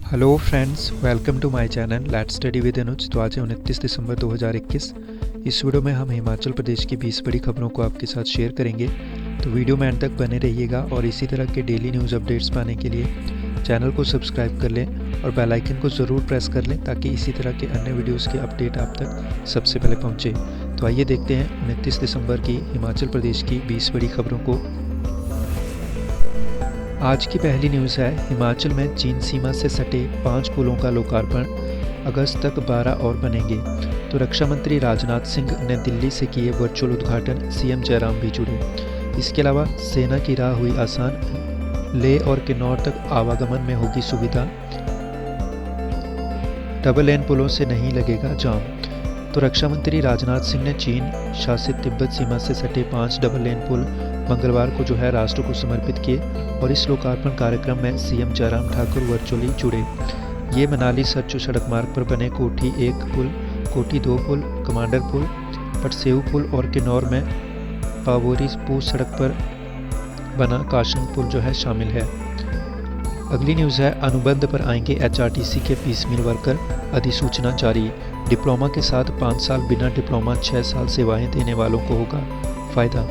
Hello friends, welcome to my channel let's study with Anuj. तो आज है 29 दिसंबर 2021। इस वीडियो में हम हिमाचल प्रदेश की 20 बड़ी खबरों को आपके साथ शेयर करेंगे। तो वीडियो में एंड तक बने रहिएगा और इसी तरह के डेली न्यूज़ अपडेट्स पाने के लिए चैनल को सब्सक्राइब कर लें और बेल आइकन को ज़रूर प्रेस कर लें ताकि इसी तरह के अन्य वीडियोज़ के अपडेट आप तक सबसे पहले पहुँचे। तो आइए देखते हैं 29 दिसंबर की हिमाचल प्रदेश की 20 बड़ी खबरों को। आज की पहली न्यूज़ है, हिमाचल में चीन सीमा से सटे 5 पुलों का लोकार्पण, अगस्त तक 12 और बनेंगे। तो रक्षा मंत्री राजनाथ सिंह ने दिल्ली से किए वर्चुअल उद्घाटन, सीएम जयराम भी जुड़े। इसके अलावा सेना की राह हुई आसान, लेह और किन्नौर तक आवागमन में होगी सुविधा, डबल लेन पुलों से नहीं लगेगा जाम। तो रक्षा मंत्री राजनाथ सिंह ने चीन शासित तिब्बत सीमा से सटे 5 डबल लेन पुल मंगलवार को राष्ट्र को समर्पित किए और इस लोकार्पण कार्यक्रम में सीएम जयराम ठाकुर वर्चुअली जुड़े। ये मनाली सरचू सड़क मार्ग पर बने कोठी 1 पुल, कोठी 2 पुल, कमांडर पुल, पटसेऊ पुल और किन्नौर में पावोरी पूछ सड़क पर बना काशंग पुल शामिल है। अगली न्यूज़ है, अनुबंध पर आएंगे एचआरटीसी के पीसमील वर्कर, अधिसूचना जारी। डिप्लोमा के साथ 5 साल, बिना डिप्लोमा 6 साल सेवाएं देने वालों को होगा फ़ायदा।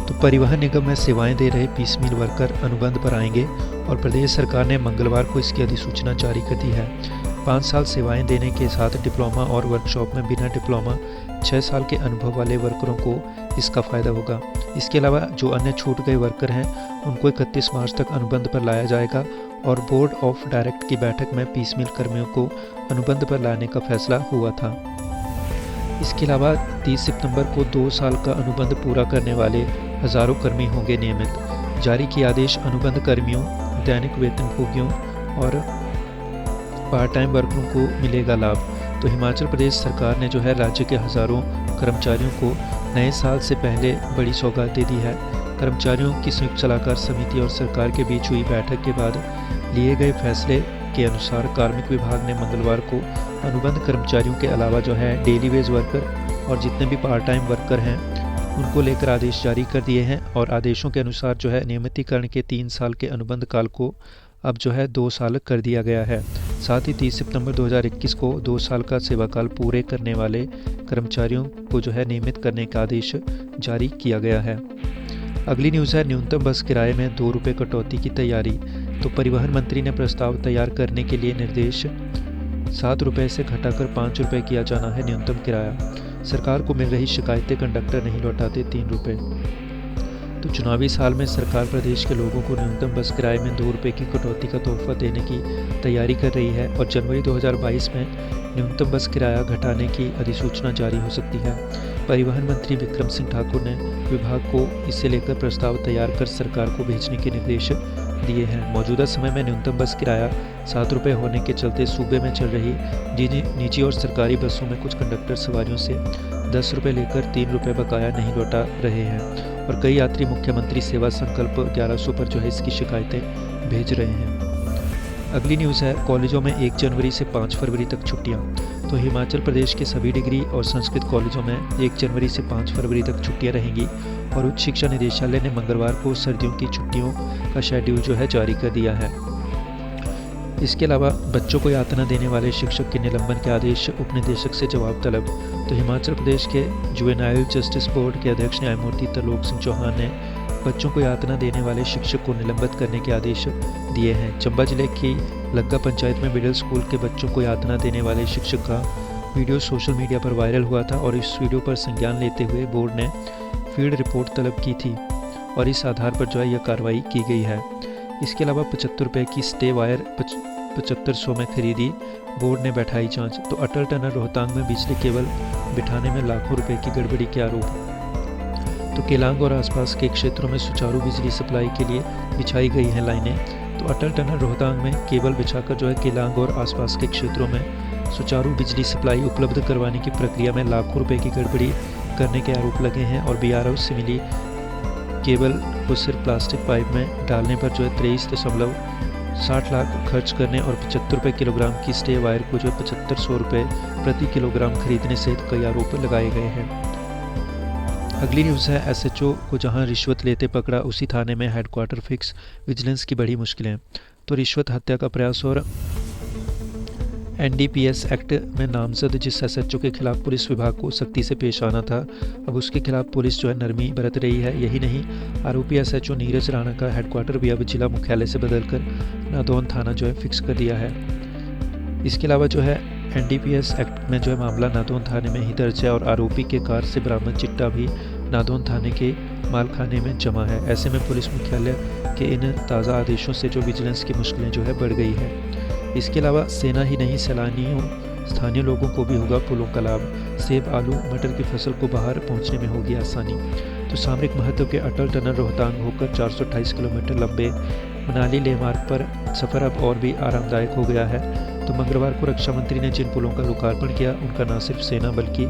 तो परिवहन निगम में सेवाएं दे रहे पीसमील वर्कर अनुबंध पर आएंगे और प्रदेश सरकार ने मंगलवार को इसकी अधिसूचना जारी कर दी है। 5 साल सेवाएं देने के साथ डिप्लोमा और वर्कशॉप में बिना डिप्लोमा 6 साल के अनुभव वाले वर्करों को इसका फ़ायदा होगा। इसके अलावा जो अन्य छूट गए वर्कर हैं उनको 31 मार्च तक अनुबंध पर लाया जाएगा और बोर्ड ऑफ डायरेक्ट की बैठक में पीसमील कर्मियों को अनुबंध पर लाने का फैसला हुआ था। इसके अलावा 30 सितंबर को 2 साल का अनुबंध पूरा करने वाले हज़ारों कर्मी होंगे नियमित। जारी किया आदेश, अनुबंध कर्मियों, दैनिक वेतनभोगियों और पार्ट टाइम वर्करों को मिलेगा लाभ। तो हिमाचल प्रदेश सरकार ने राज्य के हज़ारों कर्मचारियों को नए साल से पहले बड़ी सौगात दे दी है। कर्मचारियों की संयुक्त सलाहकार समिति और सरकार के बीच हुई बैठक के बाद लिए गए फैसले के अनुसार कार्मिक विभाग ने मंगलवार को अनुबंध कर्मचारियों के अलावा डेली वेज वर्कर और जितने भी पार्ट टाइम वर्कर हैं उनको लेकर आदेश जारी कर दिए हैं और आदेशों के अनुसार नियमितीकरण के 3 साल के अनुबंध काल को अब 2 साल कर दिया गया है। साथ ही 30 सितंबर 2021 को 2 साल का सेवा काल पूरे करने वाले कर्मचारियों को नियमित करने का आदेश जारी किया गया है। अगली न्यूज़ है, न्यूनतम बस किराए में 2 रुपये कटौती की तैयारी। तो परिवहन मंत्री ने प्रस्ताव तैयार करने के लिए निर्देश, 7 रुपये से घटाकर 5 रुपये किया जाना है न्यूनतम किराया। सरकार को मिल रही शिकायतें, कंडक्टर नहीं लौटाते 3 रुपये। तो चुनावी साल में सरकार प्रदेश के लोगों को न्यूनतम बस किराए में 2 रुपये की कटौती का तोहफा देने की तैयारी कर रही है और जनवरी 2022 में न्यूनतम बस किराया घटाने की अधिसूचना जारी हो सकती है। परिवहन मंत्री विक्रम सिंह ठाकुर ने विभाग को इसे लेकर प्रस्ताव तैयार कर सरकार को भेजने के निर्देश दिए हैं। मौजूदा समय में न्यूनतम बस किराया 7 रुपये होने के चलते सूबे में चल रही निजी और सरकारी बसों में कुछ कंडक्टर सवारियों से 10 रुपये लेकर 3 रुपये बकाया नहीं लौटा रहे हैं और कई यात्री मुख्यमंत्री सेवा संकल्प 1100 पर इसकी शिकायतें भेज रहे हैं। अगली न्यूज़ है, कॉलेजों में 1 जनवरी से 5 फरवरी तक छुट्टियां। तो हिमाचल प्रदेश के सभी डिग्री और संस्कृत कॉलेजों में 1 जनवरी से 5 फरवरी तक छुट्टियां रहेंगी और उच्च शिक्षा निदेशालय ने मंगलवार को सर्दियों की छुट्टियों का शेड्यूल जारी कर दिया है। इसके अलावा बच्चों को यातना देने वाले शिक्षक के निलंबन के आदेश, उपनिदेशक से जवाब तलब। तो हिमाचल प्रदेश के जुवेनाइल जस्टिस बोर्ड के अध्यक्ष न्यायमूर्ति तरलोक सिंह चौहान ने बच्चों को यातना देने वाले शिक्षक को निलंबित करने के आदेश दिए हैं। चंबा जिले की लग्गा पंचायत में मिडिल स्कूल के बच्चों को यातना देने वाले शिक्षक का वीडियो सोशल मीडिया पर वायरल हुआ था और इस वीडियो पर संज्ञान लेते हुए बोर्ड ने फील्ड रिपोर्ट तलब की थी और इस आधार पर यह कार्रवाई की गई है। इसके अलावा 75 रुपये की स्टे वायर 7500 में खरीदी, बोर्ड ने बैठाई जांच। तो अटल टनल रोहतांग में बिजली केबल बिठाने में लाखों रुपए की गड़बड़ी के आरोप। तो केलांग और आसपास के क्षेत्रों में सुचारू बिजली सप्लाई के लिए बिछाई गई हैं लाइनें। तो अटल टनल रोहतांग में केबल बिछाकर केलांग और आसपास के क्षेत्रों में सुचारू बिजली सप्लाई उपलब्ध करवाने की प्रक्रिया में लाखों रुपए की गड़बड़ी करने के आरोप लगे हैं और बीआरओ से मिली केबल को सिर्फ प्लास्टिक पाइप में डालने पर 23.60 लाख खर्च करने और 75 रुपये किलोग्राम की स्टे वायर को 7500 रुपये प्रति किलोग्राम खरीदने सहित कई आरोप लगाए गए हैं। अगली न्यूज़ है, एसएचओ को जहां रिश्वत लेते पकड़ा उसी थाने में हेडक्वार्टर फिक्स, विजिलेंस की बड़ी मुश्किलें। तो रिश्वत, हत्या का प्रयास और एनडीपीएस एक्ट में नामजद जिस एसएचओ के खिलाफ पुलिस विभाग को सख्ती से पेश आना था, अब उसके खिलाफ पुलिस जो है नरमी बरत रही है। यही नहीं, आरोपी एसएचओ नीरज राणा का हेडक्वार्टर भी अब जिला मुख्यालय से बदलकर नादौन थाना जो है फिक्स कर दिया है। इसके अलावा जो है एनडीपीएस एक्ट में जो है मामला नादौन थाने में ही दर्ज है और आरोपी के कार से बरामद चिट्टा भी नादौन थाने के मालखाने में जमा है। ऐसे में पुलिस मुख्यालय के इन ताज़ा आदेशों से जो विजिलेंस की मुश्किलें जो है बढ़ गई है। इसके अलावा सेना ही नहीं, सैलानियों स्थानीय लोगों को भी होगा पुलों का लाभ। सेब, आलू, मटर की फसल को बाहर पहुंचने में होगी आसानी। तो सामरिक महत्व के अटल टनल रोहतांग होकर 428 किलोमीटर लंबे मनाली लेह मार्ग पर सफ़र अब और भी आरामदायक हो गया है। तो मंगलवार को रक्षा मंत्री ने जिन पुलों का लोकार्पण किया, उनका न सिर्फ सेना बल्कि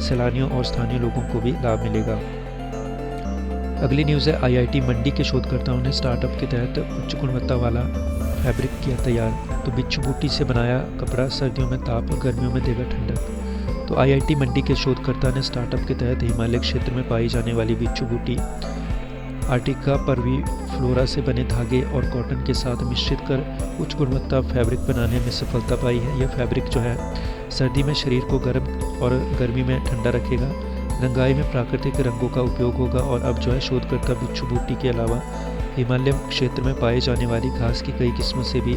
सैलानियों और स्थानीय लोगों को भी लाभ मिलेगा। अगली न्यूज़ है, आईआईटी मंडी के शोधकर्ताओं ने स्टार्टअप के तहत उच्च गुणवत्ता वाला फैब्रिक किया तैयार। तो बिच्छू बूटी से बनाया कपड़ा सर्दियों में ताप, गर्मियों में देगा ठंडक। तो आईआईटी मंडी के शोधकर्ता ने स्टार्टअप के तहत हिमालय क्षेत्र में पाई जाने वाली बिच्छू बूटी आर्टिका परवीफ्लोरा से बने धागे और कॉटन के साथ मिश्रित कर उच्च गुणवत्ता फैब्रिक बनाने में सफलता पाई है। यह फैब्रिक जो है सर्दी में शरीर को गर्म और गर्मी में ठंडा रखेगा। रंगाई में प्राकृतिक रंगों का उपयोग होगा और अब जो है शोधकर्ता बिच्छू बूटी के अलावा हिमालय क्षेत्र में पाए जाने वाली घास की कई किस्मों से भी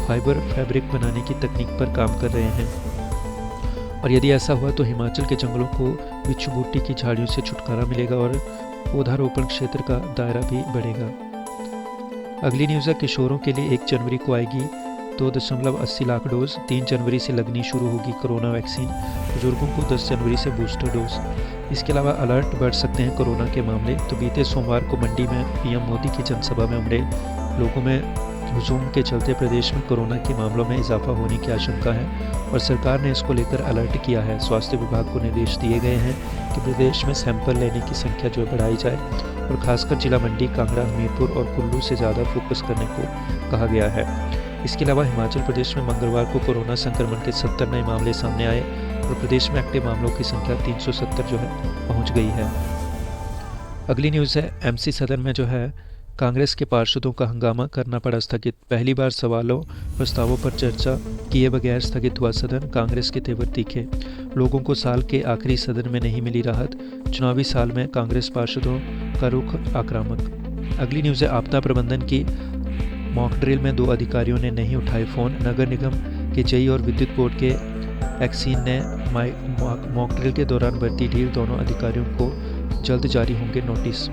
फाइबर फैब्रिक बनाने की तकनीक पर काम कर रहे हैं। और यदि ऐसा हुआ तो हिमाचल के जंगलों को बिच्छू बूटी की झाड़ियों से छुटकारा मिलेगा और पौधारोपण क्षेत्र का दायरा भी बढ़ेगा। अगली न्यूज़ है, किशोरों के लिए 1 जनवरी को आएगी 2.80 लाख डोज। 3 जनवरी से लगनी शुरू होगी कोरोना वैक्सीन। बुजुर्गों को 10 जनवरी से बूस्टर डोज। इसके अलावा अलर्ट बढ़ सकते हैं कोरोना के मामले। तो बीते सोमवार को मंडी में पीएम मोदी की जनसभा में उमड़े लोगों में हुजूम के चलते प्रदेश में कोरोना के मामलों में इजाफा होने की आशंका है और सरकार ने इसको लेकर अलर्ट किया है। स्वास्थ्य विभाग को निर्देश दिए गए हैं कि प्रदेश में सैंपल लेने की संख्या जो है बढ़ाई जाए और खासकर जिला मंडी, कांगड़ा, हमीरपुर और कुल्लू से ज़्यादा फोकस करने को कहा गया है। इसके अलावा हिमाचल प्रदेश में मंगलवार को कोरोना संक्रमण के 70 नए मामले सामने आए और प्रदेश में एक्टिव मामलों की संख्या 370 जो है पहुंच गई है। अगली न्यूज़ है, एमसी सदन में जो है कांग्रेस के पार्षदों का हंगामा करना पड़ा स्थगित। पहली बार सवालों प्रस्तावों पर चर्चा किए बगैर स्थगित हुआ सदन। कांग्रेस के तेवर तीखे। लोगों को साल के आखिरी सदन में नहीं मिली राहत। चुनावी साल में कांग्रेस पार्षदों का रुख आक्रामक। अगली न्यूज़ है, आपदा प्रबंधन की मॉक ड्रिल में 2 अधिकारियों ने नहीं उठाए फ़ोन। नगर निगम के जेई और विद्युत बोर्ड के एक्सीन ने मॉक ड्रिल के दौरान बरती ढील। दोनों अधिकारियों को जल्द जारी होंगे नोटिस।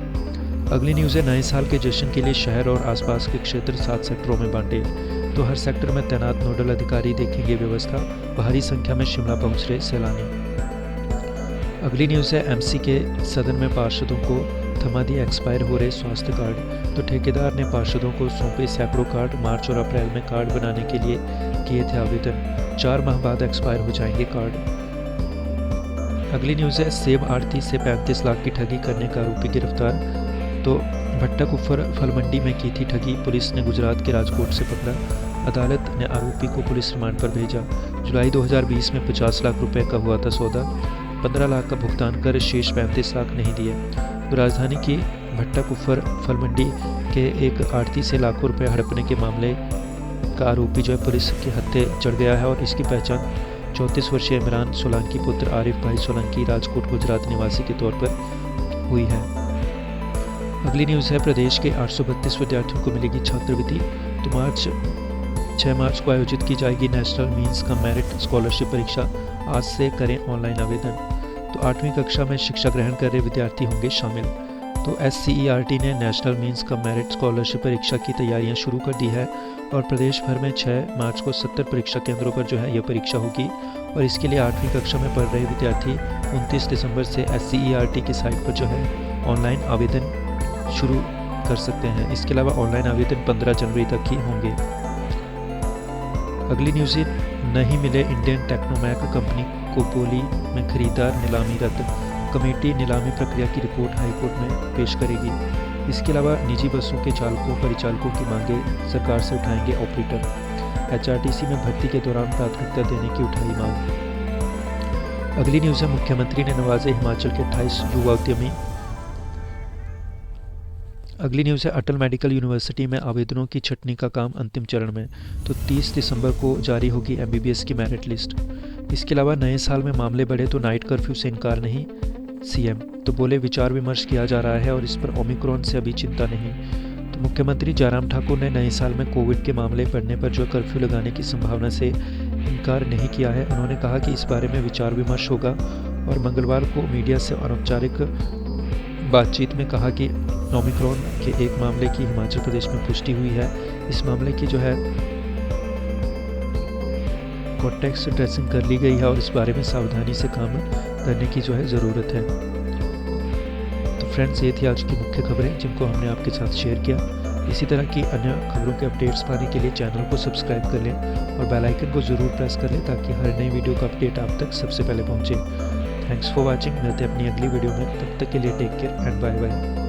अगली न्यूज़ है, नए साल के जश्न के लिए शहर और आसपास के क्षेत्र 7 सेक्टरों में बांटे। तो हर सेक्टर में तैनात नोडल अधिकारी देखेंगे व्यवस्था। भारी संख्या में शिमला पहुंच रहे सैलानी। अगली न्यूज़ है, एमसी के सदन में पार्षदों को थमा दिए एक्सपायर हो रहे स्वास्थ्य कार्ड। तो ठेकेदार ने पार्षदों को सौंपे सैकड़ों कार्ड। मार्च और अप्रैल में कार्ड बनाने के लिए किए थे आवेदन। 4 माह बाद एक्सपायर हो जाएंगे कार्ड। अगली न्यूज़ है, सेब आढ़ती से 35 लाख की ठगी करने का आरोपी गिरफ्तार। तो भट्टा कुफर फल मंडी में की थी ठगी। पुलिस ने गुजरात के राजकोट से पकड़ा। अदालत ने आरोपी को पुलिस रिमांड पर भेजा। जुलाई 2020 में 50 लाख रुपए का हुआ था सौदा। 15 लाख का भुगतान कर शेष 35 लाख नहीं दिए। तो राजधानी की भट्टा कुफर फल मंडी के एक आढ़ती से लाखों रुपए हड़पने के मामले का आरोपी जो है पुलिस के हत्थे चढ़ गया है और इसकी पहचान 34 वर्षीय इमरान सोलंकी पुत्र आरिफ भाई सोलंकी राजकोट गुजरात निवासी के तौर पर हुई है। अगली न्यूज़ है, प्रदेश के 832 विद्यार्थियों को मिलेगी छात्रवृत्ति। तो 6 मार्च को आयोजित की जाएगी national means cum merit scholarship परीक्षा। आज से करें ऑनलाइन आवेदन। तो 8वीं कक्षा में शिक्षा ग्रहण कर रहे विद्यार्थी होंगे शामिल। तो SCERT ने national means cum merit scholarship परीक्षा की तैयारियां शुरू कर दी है और प्रदेश भर में 6 मार्च को 70 परीक्षा केंद्रों पर जो है यह परीक्षा होगी और इसके लिए 8वीं कक्षा में पढ़ रहे विद्यार्थी 29 दिसंबर से SCERT की साइट पर जो है ऑनलाइन आवेदन शुरू कर सकते हैं। इसके अलावा ऑनलाइन आवेदन 15 जनवरी तक ही होंगे। अगली न्यूज़, नहीं मिले इंडियन टेक्नोमैक कंपनी को बोली में खरीदार, नीलामी रद्द। कमेटी नीलामी प्रक्रिया की रिपोर्ट हाईकोर्ट में पेश करेगी। इसके अलावा निजी बसों के चालकों परिचालकों की मांगे सरकार से उठाएंगे ऑपरेटर। HRTC में भर्ती के दौरान प्राथमिकता देने की उठाई मांग। अगली न्यूज़ है, मुख्यमंत्री ने नवाजे हिमाचल के 28 युवा उद्यमी। अगली न्यूज़ है अटल मेडिकल यूनिवर्सिटी में आवेदनों की छंटनी का काम अंतिम चरण में। तो 30 दिसंबर को जारी होगी एमबीबीएस की मेरिट लिस्ट। इसके अलावा नए साल में मामले बढ़े तो नाइट कर्फ्यू से इनकार नहीं, सीएम। तो बोले विचार विमर्श किया जा रहा है और इस पर ओमिक्रॉन से अभी चिंता नहीं। तो मुख्यमंत्री जयराम ठाकुर ने नए साल में कोविड के मामले बढ़ने पर जो कर्फ्यू लगाने की संभावना से इनकार नहीं किया है। उन्होंने कहा कि इस बारे में विचार विमर्श होगा और मंगलवार को मीडिया से अनौपचारिक बातचीत में कहा कि ओमिक्रॉन के एक मामले की हिमाचल प्रदेश में पुष्टि हुई है। इस मामले की जो है कॉन्टैक्ट ट्रेसिंग कर ली गई है और इस बारे में सावधानी से काम करने की जो है ज़रूरत है। तो फ्रेंड्स, ये थी आज की मुख्य खबरें जिनको हमने आपके साथ शेयर किया। इसी तरह की अन्य खबरों के अपडेट्स पाने के लिए चैनल को सब्सक्राइब कर लें और बेल आइकन को ज़रूर प्रेस कर लें ताकि हर नई वीडियो का अपडेट आप तक सबसे पहले पहुंचे। Thanks for watching. मिलते हैं अपनी अगली वीडियो में, तब तक के लिए take care and bye bye.